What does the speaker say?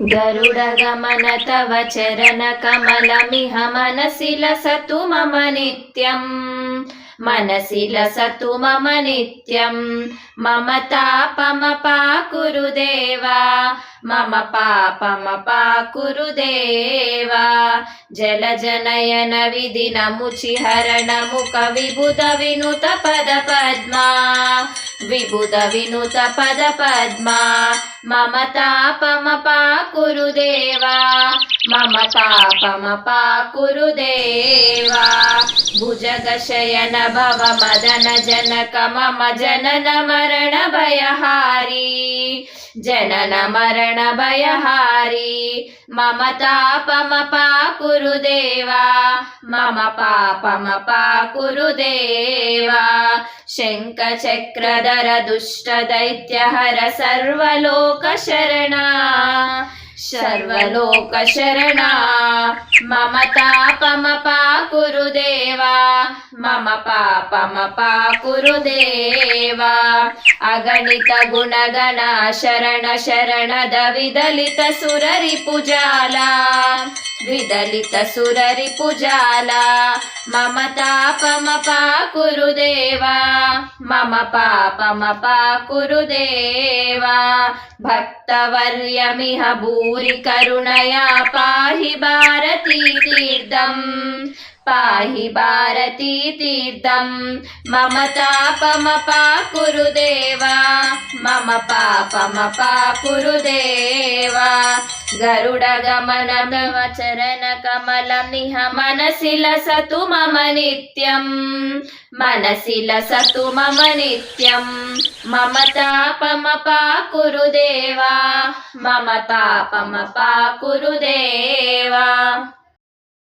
गरुडगमन तव चरणकमलमिह मनसि लसतु मम नित्यम् मनसि लसतु मम नित्यम् मम तापमपाकुरु देवा मम पापमपाकुरु देवा जलजनयन विधिनमुचिहरण मुख विबुध विनुत पद पद्मा विबुध विनुत पद पद्मा मम तापमपाकुरु देवा मम पापमपाकुरु देवा भुजगशयन भव मदन जनक मम जनन मरण भयहारी जनन मरण भयहारी मम तापमपाकुरु देवा मम पापमपाकुरु देवा शङ्खचक्रधर दुष्ट दैत्यहर सर्वलोकशरणा सर्वलोकशरणा मम तापमपाकुरु देवा मम पापमपाकुरु देवा अगणित गुणगण शरण शरणद विदलित सुररिपुजाला विदलित सुररिपुजाला मम तापमपाकुरु देवा मम पापमपाकुरु देवा भक्तवर्यमिह भूरि करुणया पाहि भारती तीर्थम् पाहि भारती तीर्थम् मम तापमपाकुरु देवा मम पापमपाकुरु देवा गरुडगमन तव चरणकमलमिह मनसि लसतु मम नित्यम् मनसि लसतु मम नित्यम् मम तापमपाकुरु देवा मम तापमपाकुरु देवा